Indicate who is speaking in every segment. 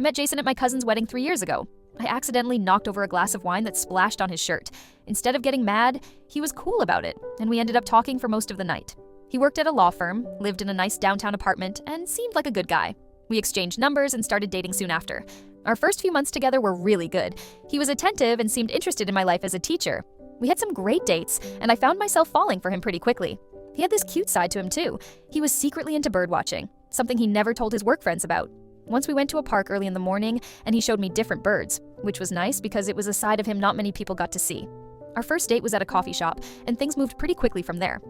Speaker 1: I met Jason at my cousin's wedding 3 years ago. I accidentally knocked over a glass of wine that splashed on his shirt. Instead of getting mad, he was cool about it, and we ended up talking for most of the night. He worked at a law firm, lived in a nice downtown apartment, and seemed like a good guy. We exchanged numbers and started dating soon after. Our first few months together were really good. He was attentive and seemed interested in my life as a teacher. We had some great dates, and I found myself falling for him pretty quickly. He had this cute side to him too. He was secretly into birdwatching, something he never told his work friends about. Once we went to a park early in the morning, and he showed me different birds, which was nice because it was a side of him not many people got to see. Our first date was at a coffee shop, and things moved pretty quickly from there.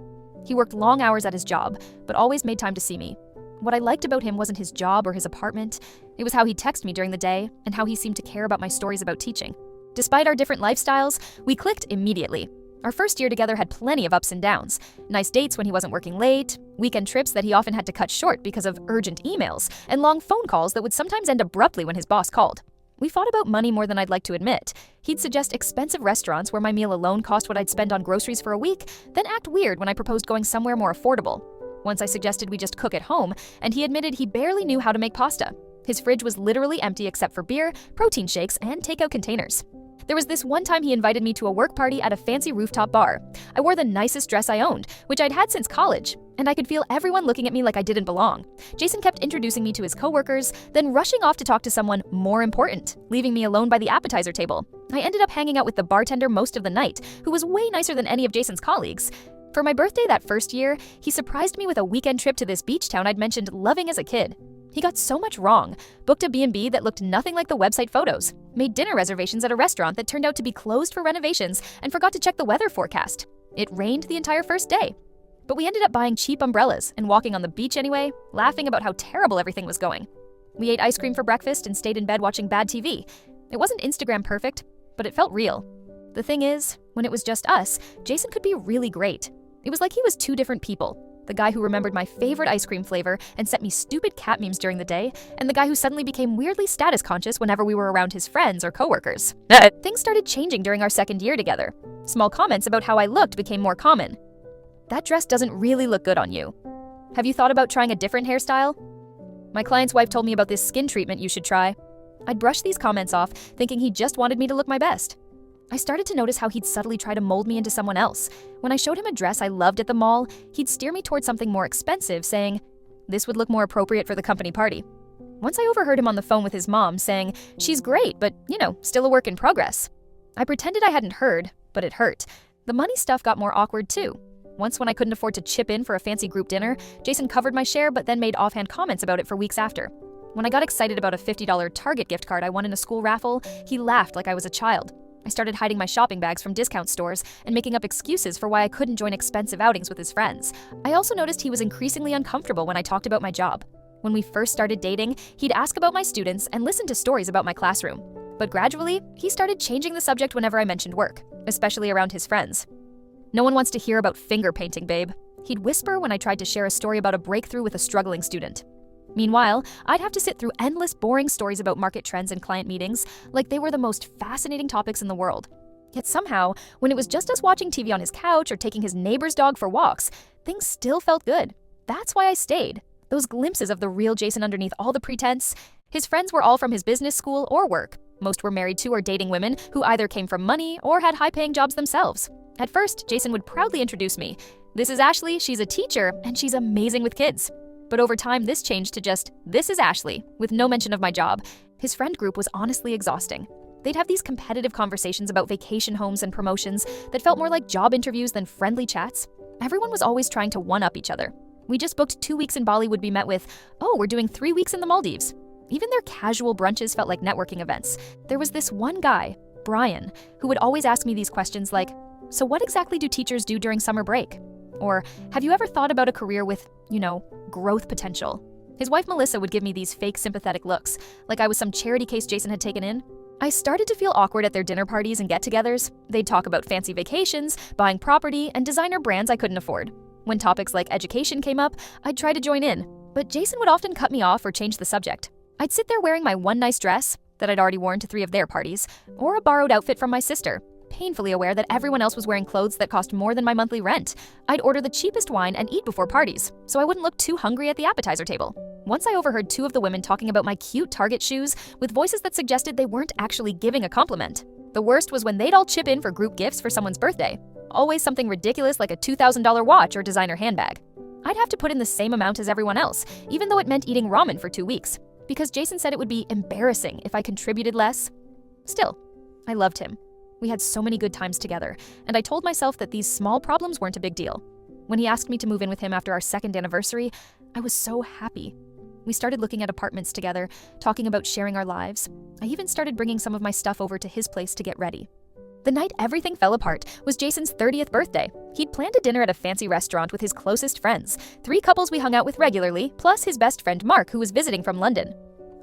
Speaker 1: He worked long hours at his job, but always made time to see me. What I liked about him wasn't his job or his apartment. It was how he texted me during the day and how he seemed to care about my stories about teaching. Despite our different lifestyles, we clicked immediately. Our first year together had plenty of ups and downs. Nice dates when he wasn't working late, weekend trips that he often had to cut short because of urgent emails, and long phone calls that would sometimes end abruptly when his boss called. We fought about money more than I'd like to admit. He'd suggest expensive restaurants where my meal alone cost what I'd spend on groceries for a week, then act weird when I proposed going somewhere more affordable. Once I suggested we just cook at home, and he admitted he barely knew how to make pasta. His fridge was literally empty except for beer, protein shakes, and takeout containers. There was this one time he invited me to a work party at a fancy rooftop bar. I wore the nicest dress I owned, which I'd had since college, and I could feel everyone looking at me like I didn't belong. Jason kept introducing me to his coworkers, then rushing off to talk to someone more important, leaving me alone by the appetizer table. I ended up hanging out with the bartender most of the night, who was way nicer than any of Jason's colleagues. For my birthday that first year, he surprised me with a weekend trip to this beach town I'd mentioned loving as a kid. He got so much wrong, booked a B&B that looked nothing like the website photos, made dinner reservations at a restaurant that turned out to be closed for renovations, and forgot to check the weather forecast. It rained the entire first day. But we ended up buying cheap umbrellas and walking on the beach anyway, laughing about how terrible everything was going. We ate ice cream for breakfast and stayed in bed watching bad TV. It wasn't Instagram perfect, but it felt real. The thing is, when it was just us, Jason could be really great. It was like he was two different people. The guy who remembered my favorite ice cream flavor and sent me stupid cat memes during the day, and the guy who suddenly became weirdly status conscious whenever we were around his friends or coworkers. Things started changing during our second year together. Small comments about how I looked became more common. That dress doesn't really look good on you. Have you thought about trying a different hairstyle? My client's wife told me about this skin treatment you should try. I'd brush these comments off, thinking he just wanted me to look my best. I started to notice how he'd subtly try to mold me into someone else. When I showed him a dress I loved at the mall, he'd steer me towards something more expensive, saying, "This would look more appropriate for the company party." Once I overheard him on the phone with his mom saying, "She's great, but, still a work in progress." I pretended I hadn't heard, but it hurt. The money stuff got more awkward too. Once when I couldn't afford to chip in for a fancy group dinner, Jason covered my share but then made offhand comments about it for weeks after. When I got excited about a $50 Target gift card I won in a school raffle, he laughed like I was a child. I started hiding my shopping bags from discount stores and making up excuses for why I couldn't join expensive outings with his friends. I also noticed he was increasingly uncomfortable when I talked about my job. When we first started dating, he'd ask about my students and listen to stories about my classroom. But gradually, he started changing the subject whenever I mentioned work, especially around his friends. "No one wants to hear about finger painting, babe," he'd whisper when I tried to share a story about a breakthrough with a struggling student. Meanwhile, I'd have to sit through endless boring stories about market trends and client meetings, like they were the most fascinating topics in the world. Yet somehow, when it was just us watching TV on his couch or taking his neighbor's dog for walks, things still felt good. That's why I stayed. Those glimpses of the real Jason underneath all the pretense. His friends were all from his business school or work. Most were married to or dating women who either came from money or had high-paying jobs themselves. At first, Jason would proudly introduce me. "This is Ashley, she's a teacher, and she's amazing with kids." But over time, this changed to just, "This is Ashley," with no mention of my job. His friend group was honestly exhausting. They'd have these competitive conversations about vacation homes and promotions that felt more like job interviews than friendly chats. Everyone was always trying to one-up each other. We just booked 2 weeks in Bali would be met with, "Oh, we're doing 3 weeks in the Maldives." Even their casual brunches felt like networking events. There was this one guy, Brian, who would always ask me these questions like, "So what exactly do teachers do during summer break?" Or, "Have you ever thought about a career with, growth potential?" His wife Melissa would give me these fake sympathetic looks, like I was some charity case Jason had taken in. I started to feel awkward at their dinner parties and get-togethers. They'd talk about fancy vacations, buying property, and designer brands I couldn't afford. When topics like education came up, I'd try to join in, but Jason would often cut me off or change the subject. I'd sit there wearing my one nice dress that I'd already worn to 3 of their parties, or a borrowed outfit from my sister. painfully aware that everyone else was wearing clothes that cost more than my monthly rent. I'd order the cheapest wine and eat before parties, so I wouldn't look too hungry at the appetizer table. Once I overheard two of the women talking about my cute Target shoes with voices that suggested they weren't actually giving a compliment. The worst was when they'd all chip in for group gifts for someone's birthday. Always something ridiculous like a $2,000 watch or designer handbag. I'd have to put in the same amount as everyone else, even though it meant eating ramen for 2 weeks, because Jason said it would be embarrassing if I contributed less. Still, I loved him. We had so many good times together, and I told myself that these small problems weren't a big deal. When he asked me to move in with him after our second anniversary, I was so happy. We started looking at apartments together, talking about sharing our lives. I even started bringing some of my stuff over to his place to get ready. The night everything fell apart was Jason's 30th birthday. He'd planned a dinner at a fancy restaurant with his closest friends, 3 couples we hung out with regularly, plus his best friend Mark, who was visiting from London.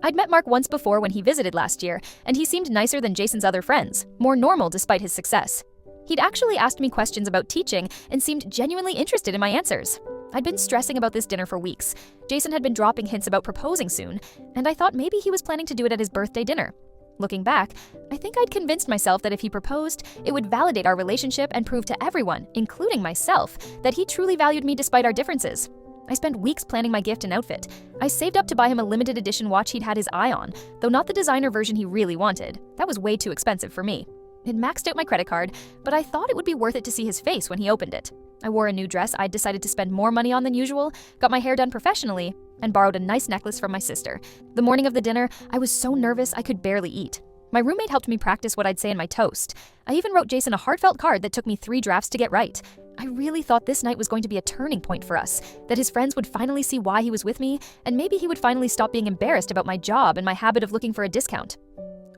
Speaker 1: I'd met Mark once before when he visited last year, and he seemed nicer than Jason's other friends, more normal despite his success. He'd actually asked me questions about teaching and seemed genuinely interested in my answers. I'd been stressing about this dinner for weeks. Jason had been dropping hints about proposing soon, and I thought maybe he was planning to do it at his birthday dinner. Looking back, I think I'd convinced myself that if he proposed, it would validate our relationship and prove to everyone, including myself, that he truly valued me despite our differences. I spent weeks planning my gift and outfit. I saved up to buy him a limited edition watch he'd had his eye on, though not the designer version he really wanted. That was way too expensive for me. It maxed out my credit card, but I thought it would be worth it to see his face when he opened it. I wore a new dress I'd decided to spend more money on than usual, got my hair done professionally, and borrowed a nice necklace from my sister. The morning of the dinner, I was so nervous I could barely eat. My roommate helped me practice what I'd say in my toast. I even wrote Jason a heartfelt card that took me 3 drafts to get right. I really thought this night was going to be a turning point for us, that his friends would finally see why he was with me, and maybe he would finally stop being embarrassed about my job and my habit of looking for a discount.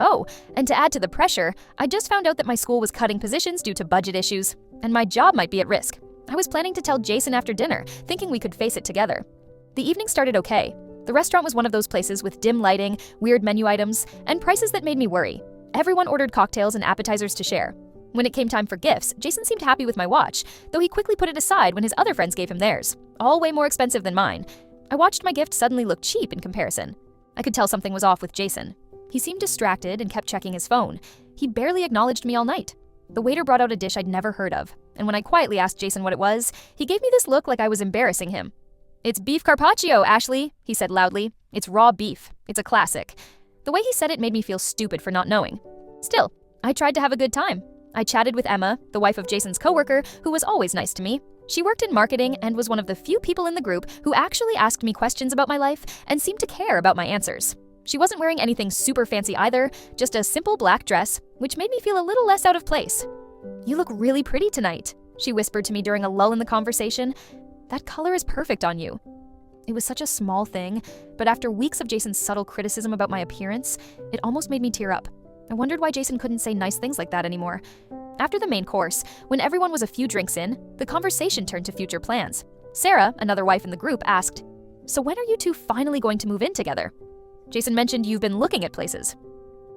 Speaker 1: Oh, and to add to the pressure, I just found out that my school was cutting positions due to budget issues, and my job might be at risk. I was planning to tell Jason after dinner, thinking we could face it together. The evening started okay. The restaurant was one of those places with dim lighting, weird menu items, and prices that made me worry. Everyone ordered cocktails and appetizers to share. When it came time for gifts, Jason seemed happy with my watch, though he quickly put it aside when his other friends gave him theirs, all way more expensive than mine. I watched my gift suddenly look cheap in comparison. I could tell something was off with Jason. He seemed distracted and kept checking his phone. He barely acknowledged me all night. The waiter brought out a dish I'd never heard of, and when I quietly asked Jason what it was, he gave me this look like I was embarrassing him. "It's beef carpaccio, Ashley," he said loudly. "It's raw beef. It's a classic." The way he said it made me feel stupid for not knowing. Still, I tried to have a good time. I chatted with Emma, the wife of Jason's coworker, who was always nice to me. She worked in marketing and was one of the few people in the group who actually asked me questions about my life and seemed to care about my answers. She wasn't wearing anything super fancy either, just a simple black dress, which made me feel a little less out of place. "You look really pretty tonight," she whispered to me during a lull in the conversation. "That color is perfect on you." It was such a small thing, but after weeks of Jason's subtle criticism about my appearance, it almost made me tear up. I wondered why Jason couldn't say nice things like that anymore. After the main course, when everyone was a few drinks in, the conversation turned to future plans. Sarah, another wife in the group, asked, "So when are you two finally going to move in together?" Jason mentioned you've been looking at places.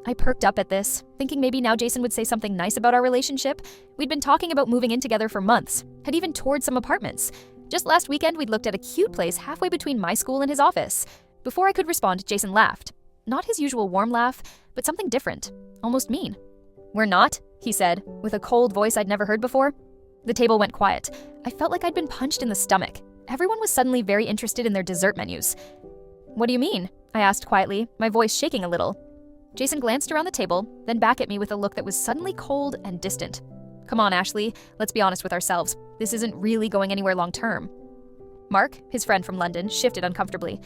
Speaker 1: I perked up at this, thinking maybe now Jason would say something nice about our relationship. We'd been talking about moving in together for months, had even toured some apartments. Just last weekend, we'd looked at a cute place halfway between my school and his office. Before I could respond, Jason laughed. Not his usual warm laugh, but something different, almost mean. "We're not," he said, with a cold voice I'd never heard before. The table went quiet. I felt like I'd been punched in the stomach. Everyone was suddenly very interested in their dessert menus. "What do you mean?" I asked quietly, my voice shaking a little. Jason glanced around the table, then back at me with a look that was suddenly cold and distant. "Come on, Ashley, let's be honest with ourselves. This isn't really going anywhere long term." Mark, his friend from London, shifted uncomfortably.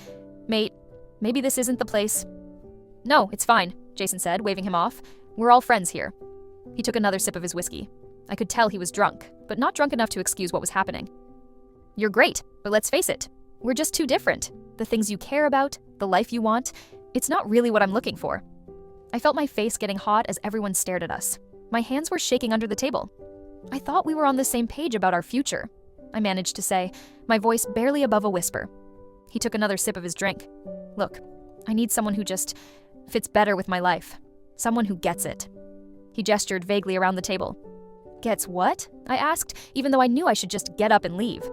Speaker 1: "Mate, maybe this isn't the place." "No, it's fine," Jason said, waving him off. "We're all friends here." He took another sip of his whiskey. I could tell he was drunk, but not drunk enough to excuse what was happening. "You're great, but let's face it. We're just too different. The things you care about, the life you want, it's not really what I'm looking for." I felt my face getting hot as everyone stared at us. My hands were shaking under the table. "I thought we were on the same page about our future," I managed to say, my voice barely above a whisper. He took another sip of his drink. "Look, I need someone who just fits better with my life. Someone who gets it." He gestured vaguely around the table. "Gets what?" I asked, even though I knew I should just get up and leave.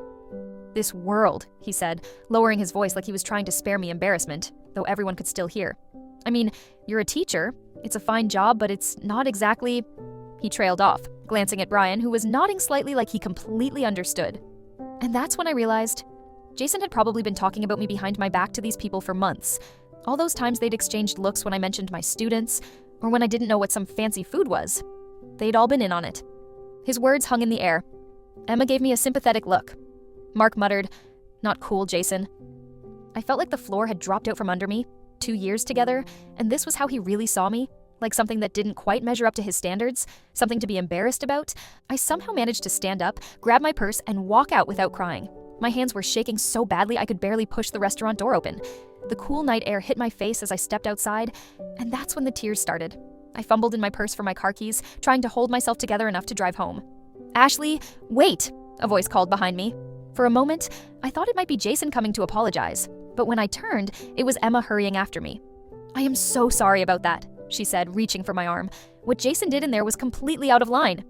Speaker 1: "This world," he said, lowering his voice like he was trying to spare me embarrassment, though everyone could still hear. "I mean, you're a teacher. It's a fine job, but it's not exactly..." He trailed off, glancing at Brian, who was nodding slightly like he completely understood. And that's when I realized Jason had probably been talking about me behind my back to these people for months. All those times they'd exchanged looks when I mentioned my students, or when I didn't know what some fancy food was. They'd all been in on it. His words hung in the air. Emma gave me a sympathetic look. Mark muttered, "Not cool, Jason." I felt like the floor had dropped out from under me. 2 years together, and this was how he really saw me, like something that didn't quite measure up to his standards, something to be embarrassed about. I somehow managed to stand up, grab my purse, and walk out without crying. My hands were shaking so badly I could barely push the restaurant door open. The cool night air hit my face as I stepped outside, and that's when the tears started. I fumbled in my purse for my car keys, trying to hold myself together enough to drive home. "Ashley, wait!" a voice called behind me. For a moment, I thought it might be Jason coming to apologize, but when I turned, it was Emma hurrying after me. "I am so sorry about that," she said, reaching for my arm. What Jason did in there was completely out of line.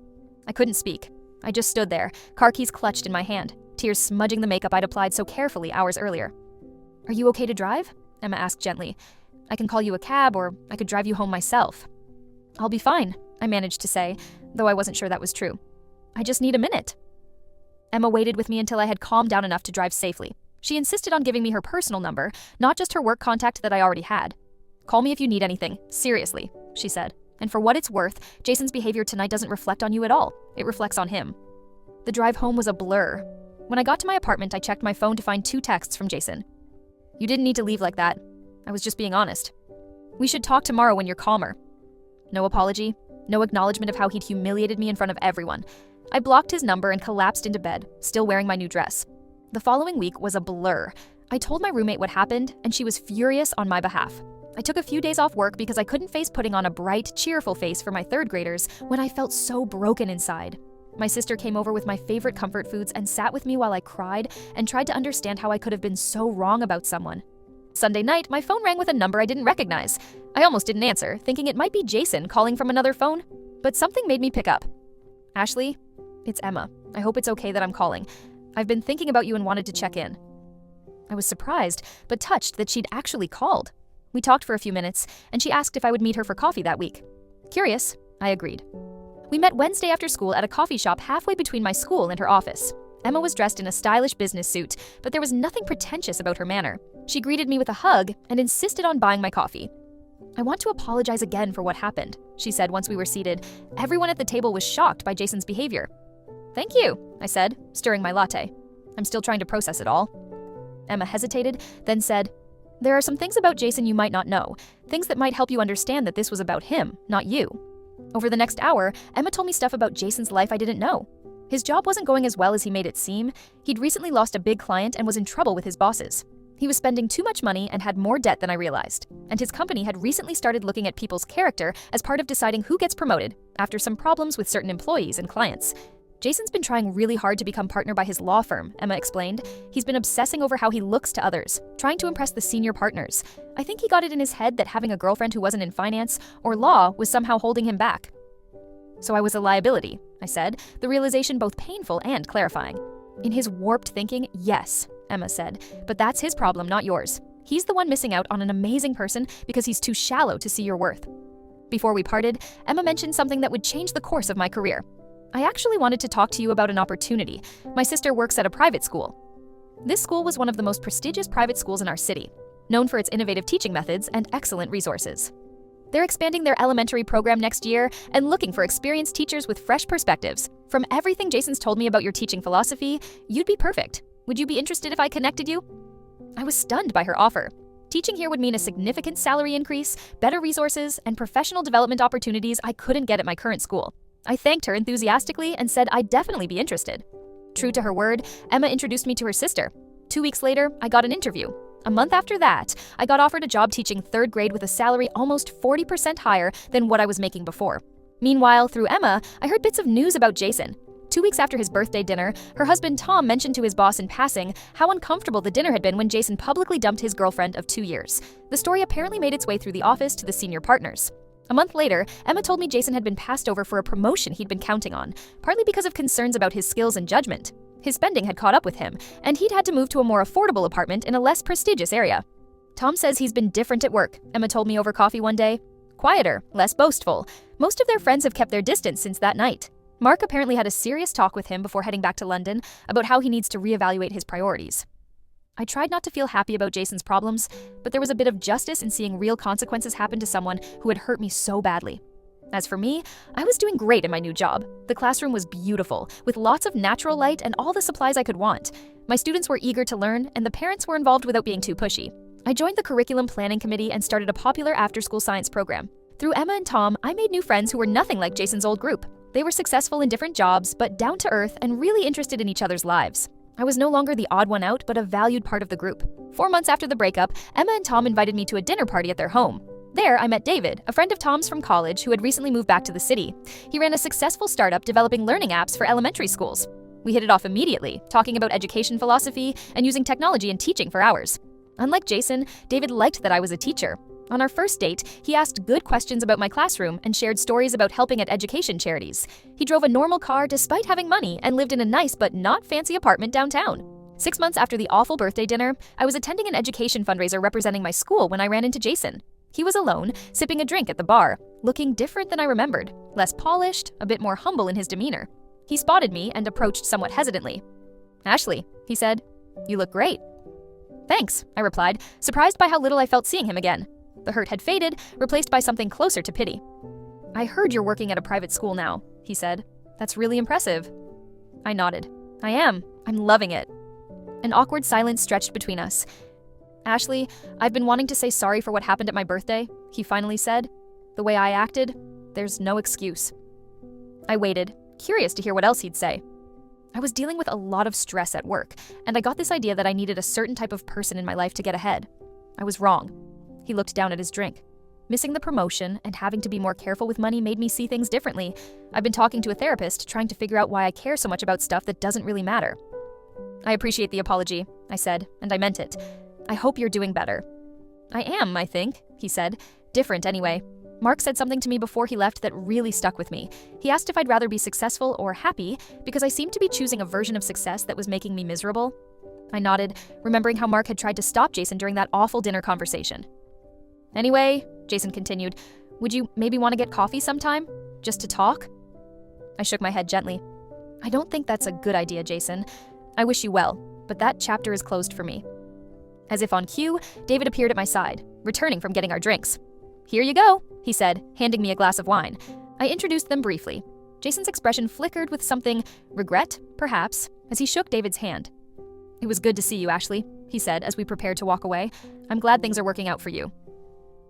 Speaker 1: I couldn't speak. I just stood there, car keys clutched in my hand, tears smudging the makeup I'd applied so carefully hours earlier. "Are you okay to drive?" Emma asked gently. "I can call you a cab, or I could drive you home myself." "I'll be fine," I managed to say, though I wasn't sure that was true. "I just need a minute." Emma waited with me until I had calmed down enough to drive safely. She insisted on giving me her personal number, not just her work contact that I already had. "Call me if you need anything, seriously," she said. "And for what it's worth, Jason's behavior tonight doesn't reflect on you at all. It reflects on him." The drive home was a blur. When I got to my apartment, I checked my phone to find 2 texts from Jason. "You didn't need to leave like that. I was just being honest. We should talk tomorrow when you're calmer." No apology, no acknowledgement of how he'd humiliated me in front of everyone. I blocked his number and collapsed into bed, still wearing my new dress. The following week was a blur. I told my roommate what happened, and she was furious on my behalf. I took a few days off work because I couldn't face putting on a bright, cheerful face for my 3rd graders when I felt so broken inside. My sister came over with my favorite comfort foods and sat with me while I cried and tried to understand how I could have been so wrong about someone. Sunday night, my phone rang with a number I didn't recognize. I almost didn't answer, thinking it might be Jason calling from another phone, but something made me pick up. "Ashley, it's Emma. I hope it's okay that I'm calling. I've been thinking about you and wanted to check in." I was surprised, but touched that she'd actually called. We talked for a few minutes, and she asked if I would meet her for coffee that week. Curious, I agreed. We met Wednesday after school at a coffee shop halfway between my school and her office. Emma was dressed in a stylish business suit, but there was nothing pretentious about her manner. She greeted me with a hug and insisted on buying my coffee. "I want to apologize again for what happened," she said once we were seated. Everyone at the table was shocked by Jason's behavior. "Thank you," I said, stirring my latte. "I'm still trying to process it all." Emma hesitated, then said, "There are some things about Jason you might not know, things that might help you understand that this was about him, not you." Over the next hour, Emma told me stuff about Jason's life I didn't know. His job wasn't going as well as he made it seem. He'd recently lost a big client and was in trouble with his bosses. He was spending too much money and had more debt than I realized. And his company had recently started looking at people's character as part of deciding who gets promoted, after some problems with certain employees and clients. "Jason's been trying really hard to become partner by his law firm," Emma explained. "He's been obsessing over how he looks to others, trying to impress the senior partners. I think he got it in his head that having a girlfriend who wasn't in finance or law was somehow holding him back." "So I was a liability," I said, the realization both painful and clarifying. "In his warped thinking, yes," Emma said, "but that's his problem, not yours. He's the one missing out on an amazing person because he's too shallow to see your worth." Before we parted, Emma mentioned something that would change the course of my career. "I actually wanted to talk to you about an opportunity. My sister works at a private school." This school was one of the most prestigious private schools in our city, known for its innovative teaching methods and excellent resources. They're expanding their elementary program next year and looking for experienced teachers with fresh perspectives. From everything Jason's told me about your teaching philosophy, you'd be perfect. Would you be interested if I connected you? I was stunned by her offer. Teaching here would mean a significant salary increase, better resources, and professional development opportunities I couldn't get at my current school. I thanked her enthusiastically and said I'd definitely be interested. True to her word, Emma introduced me to her sister. 2 weeks later, I got an interview. A month after that, I got offered a job teaching 3rd grade with a salary almost 40% higher than what I was making before. Meanwhile, through Emma, I heard bits of news about Jason. 2 weeks after his birthday dinner, her husband Tom mentioned to his boss in passing how uncomfortable the dinner had been when Jason publicly dumped his girlfriend of 2 years. The story apparently made its way through the office to the senior partners. A month later, Emma told me Jason had been passed over for a promotion he'd been counting on, partly because of concerns about his skills and judgment. His spending had caught up with him, and he'd had to move to a more affordable apartment in a less prestigious area. "Tom says he's been different at work," Emma told me over coffee one day. "Quieter, less boastful, Most of their friends have kept their distance since that night. Mark apparently had a serious talk with him before heading back to London about how he needs to reevaluate his priorities. I tried not to feel happy about Jason's problems, but there was a bit of justice in seeing real consequences happen to someone who had hurt me so badly. As for me, I was doing great in my new job. The classroom was beautiful, with lots of natural light and all the supplies I could want. My students were eager to learn, and the parents were involved without being too pushy. I joined the curriculum planning committee and started a popular after-school science program. Through Emma and Tom, I made new friends who were nothing like Jason's old group. They were successful in different jobs, but down to earth and really interested in each other's lives. I was no longer the odd one out, but a valued part of the group. 4 months after the breakup, Emma and Tom invited me to a dinner party at their home. There, I met David, a friend of Tom's from college who had recently moved back to the city. He ran a successful startup developing learning apps for elementary schools. We hit it off immediately, talking about education philosophy and using technology in teaching for hours. Unlike Jason, David liked that I was a teacher. On our first date, he asked good questions about my classroom and shared stories about helping at education charities. He drove a normal car despite having money and lived in a nice but not fancy apartment downtown. 6 months after the awful birthday dinner, I was attending an education fundraiser representing my school when I ran into Jason. He was alone, sipping a drink at the bar, looking different than I remembered, less polished, a bit more humble in his demeanor. He spotted me and approached somewhat hesitantly. "Ashley," he said, "you look great." "Thanks," I replied, surprised by how little I felt seeing him again. The hurt had faded, replaced by something closer to pity. "I heard you're working at a private school now," he said. "That's really impressive." I nodded. "I am. I'm loving it." An awkward silence stretched between us. "Ashley, I've been wanting to say sorry for what happened at my birthday," he finally said. "The way I acted, there's no excuse." I waited, curious to hear what else he'd say. I was dealing with a lot of stress at work, and I got this idea that I needed a certain type of person in my life to get ahead. I was wrong. He looked down at his drink. Missing the promotion and having to be more careful with money made me see things differently. I've been talking to a therapist, trying to figure out why I care so much about stuff that doesn't really matter. "I appreciate the apology," I said, and I meant it. "I hope you're doing better." "I am, I think," he said. "Different anyway." Mark said something to me before he left that really stuck with me. He asked if I'd rather be successful or happy because I seemed to be choosing a version of success that was making me miserable. I nodded, remembering how Mark had tried to stop Jason during that awful dinner conversation. "Anyway," Jason continued, "would you maybe want to get coffee sometime? Just to talk?" I shook my head gently. "I don't think that's a good idea, Jason. I wish you well, but that chapter is closed for me." As if on cue, David appeared at my side, returning from getting our drinks. "Here you go," he said, handing me a glass of wine. I introduced them briefly. Jason's expression flickered with something, regret, perhaps, as he shook David's hand. "It was good to see you, Ashley," he said as we prepared to walk away. "I'm glad things are working out for you."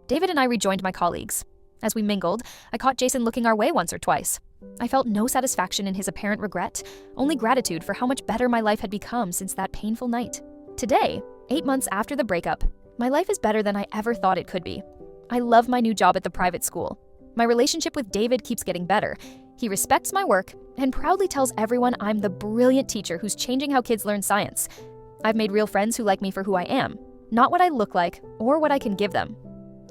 Speaker 1: David and I rejoined my colleagues. As we mingled, I caught Jason looking our way once or twice. I felt no satisfaction in his apparent regret, only gratitude for how much better my life had become since that painful night. Today, 8 months after the breakup, my life is better than I ever thought it could be. I love my new job at the private school. My relationship with David keeps getting better. He respects my work and proudly tells everyone I'm the brilliant teacher who's changing how kids learn science. I've made real friends who like me for who I am, not what I look like or what I can give them.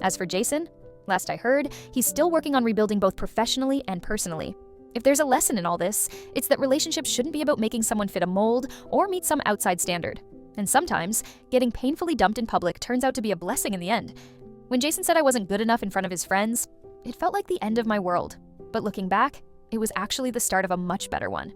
Speaker 1: As for Jason, last I heard, he's still working on rebuilding both professionally and personally. If there's a lesson in all this, it's that relationships shouldn't be about making someone fit a mold or meet some outside standard. And sometimes, getting painfully dumped in public turns out to be a blessing in the end. When Jason said I wasn't good enough in front of his friends, it felt like the end of my world. But looking back, it was actually the start of a much better one.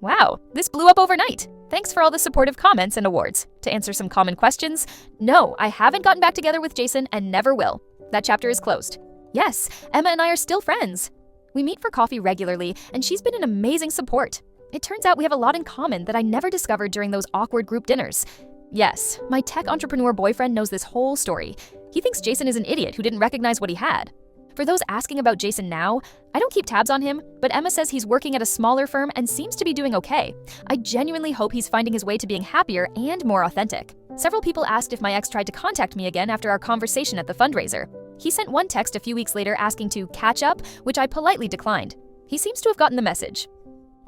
Speaker 1: Wow, this blew up overnight. Thanks for all the supportive comments and awards. To answer some common questions, no, I haven't gotten back together with Jason and never will. That chapter is closed. Yes, Emma and I are still friends. We meet for coffee regularly, and she's been an amazing support. It turns out we have a lot in common that I never discovered during those awkward group dinners. Yes, my tech entrepreneur boyfriend knows this whole story. He thinks Jason is an idiot who didn't recognize what he had. For those asking about Jason now, I don't keep tabs on him, but Emma says he's working at a smaller firm and seems to be doing okay. I genuinely hope he's finding his way to being happier and more authentic. Several people asked if my ex tried to contact me again after our conversation at the fundraiser. He sent one text a few weeks later asking to catch up, which I politely declined. He seems to have gotten the message.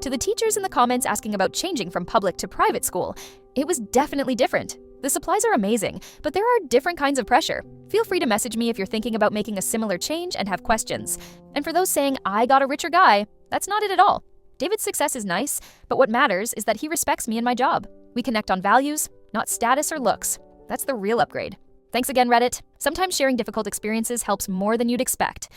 Speaker 1: To the teachers in the comments asking about changing from public to private school, it was definitely different. The supplies are amazing, but there are different kinds of pressure. Feel free to message me if you're thinking about making a similar change and have questions. And for those saying, I got a richer guy, that's not it at all. David's success is nice, but what matters is that he respects me and my job. We connect on values, not status or looks. That's the real upgrade. Thanks again, Reddit. Sometimes sharing difficult experiences helps more than you'd expect.